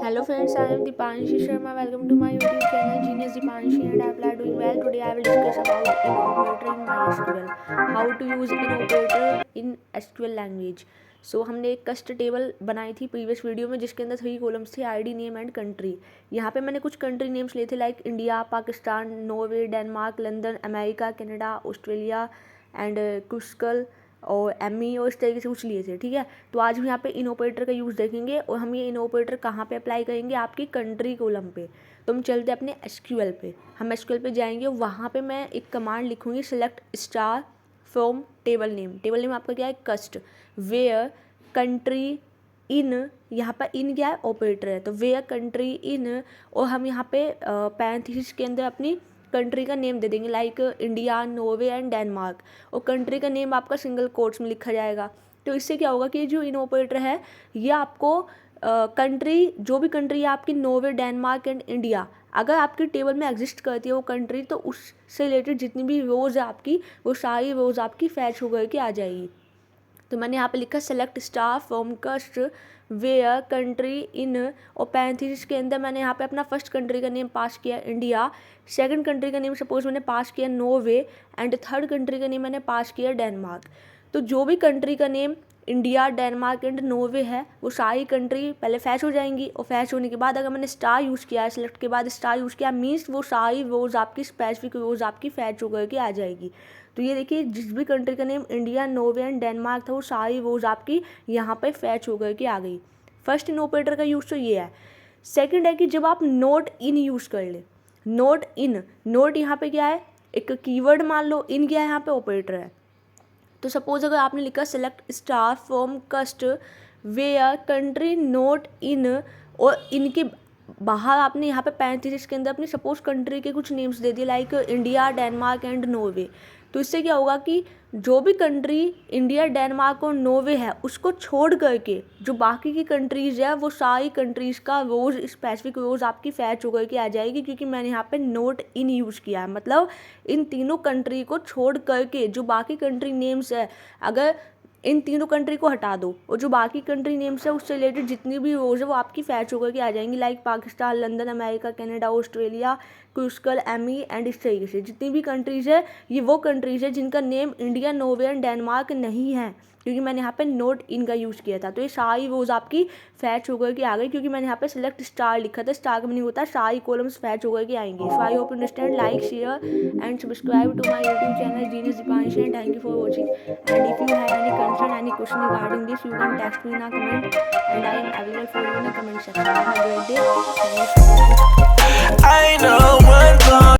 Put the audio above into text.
Hello friends, I am Dipanshi Sharma. Welcome to my YouTube channel Genius Dipanshi, and I am doing well. Today I will discuss about in operator in MySQL. How to use in operator in SQL language. हमने एक कस्ट table बनाई थी previous video में जिसके अंदर 3 columns थे, ID, name and country. यहाँ पे मैंने कुछ कंट्री नेम्स लिए थे like India, Pakistan, Norway, Denmark, London, America, Canada, Australia and Kruskal और एमी और इस तरीके से कुछ लिए थे। ठीक है, तो आज हम यहाँ पे इन ऑपरेटर का यूज़ देखेंगे और हम ये इन ऑपरेटर कहाँ पे अप्लाई करेंगे, आपकी कंट्री कॉलम पे। तो हम चलते हैं अपने एसक्यूएल पे। हम एसक्यूएल पे जाएंगे, वहाँ पे मैं एक कमांड लिखूँगी, select star from table name. Table name आपका क्या है, कस्ट, वेयर कंट्री इन, यहाँ पर इन क्या है, ऑपरेटर है, तो वेयर कंट्री इन, और हम यहाँ पे पैरेंथेसिस के अंदर अपनी कंट्री का नेम दे देंगे like India, Norway and Denmark, और कंट्री का नेम आपका सिंगल कोट्स में लिखा जाएगा। तो इससे क्या होगा कि जो इन ऑपरेटर है ये आपको कंट्री, जो भी कंट्री है आपकी, नॉर्वे, डेनमार्क एंड इंडिया, अगर आपकी टेबल में एग्जिस्ट करती है वो कंट्री, तो उससे रिलेटेड जितनी भी रोज़ है आपकी, वो सारी रोज़ आपकी फैच हो करके आ जाएगी। तो मैंने यहाँ पे लिखा सेलेक्ट स्टार फ्रॉम कस्ट वेयर कंट्री इन, और पैरेंथेसिस के अंदर मैंने यहाँ पे अपना फर्स्ट कंट्री का नेम पास किया इंडिया, सेकंड कंट्री का नेम सपोज मैंने पास किया नॉर्वे, एंड थर्ड कंट्री का नेम मैंने पास किया डेनमार्क। तो जो भी कंट्री का name India, Denmark and Norway है वो सारी कंट्री पहले फैच हो जाएंगी, और फैच होने के बाद अगर मैंने स्टार यूज़ किया है, सेलेक्ट के बाद स्टार यूज़ किया, मीन्स वो सारी रोज़ आपकी स्पेसिफिक रोज़ आपकी फैच हो करके आ जाएगी। तो ये देखिए, जिस भी कंट्री का name India, Norway and Denmark था वो सारी रोज़ आपकी यहाँ पे फैच हो करके आ गई। फर्स्ट इन ऑपरेटर का यूज़ तो ये है। सेकंड है कि जब आप नोट इन यूज़ कर ले, नोट इन, नोट यहाँ पे क्या है, एक कीवर्ड मान लो, इन क्या है यहाँ पे ऑपरेटर है। तो सपोज अगर आपने लिखा सेलेक्ट स्टार फ्रॉम कस्ट वेयर कंट्री नोट इन, और इनके बाहर आपने यहाँ पे पैरेंथेसिस के अंदर अपनी सपोज कंट्री के कुछ नेम्स दे दिए like India, Denmark and Norway. तो इससे क्या होगा कि जो भी कंट्री इंडिया, डेनमार्क और नॉर्वे है उसको छोड़ करके जो बाकी की कंट्रीज़ है वो सारी कंट्रीज़ का रोज़, स्पेसिफिक रोज़ आपकी फैच होकर के आ जाएगी, क्योंकि मैंने यहाँ पे नोट इन यूज़ किया है। मतलब इन तीनों कंट्री को छोड़ करके जो बाकी कंट्री नेम्स है, अगर इन तीनों कंट्री को हटा दो और जो बाकी कंट्री नेम्स है उससे रिलेटेड जितनी भी रोज है वो आपकी फैच होकर के आ जाएंगी like Pakistan, London, America, Canada, Australia, Kruskal, Amy and इस तरीके से जितनी भी कंट्रीज़ है ये वो कंट्रीज़ है जिनका name India, Norway and Denmark नहीं है, क्योंकि मैंने यहाँ पे नोट इन का यूज़ किया था। तो ये सारी रोज आपकी फैच होकर के आ गई, क्योंकि मैंने यहाँ पे सेलेक्ट स्टार लिखा था, स्टार का मीनिंग होता है सारी कॉलम्स फैच होकर के आएंगे। So I hope you understand, like, share and subscribe to my YouTube channel Genius Dipanshi, and thank you for watching. And if you have any concern, any question regarding this, you can text me in a comment, and I am available for you in the comment section. Have a great day. Thank you so much.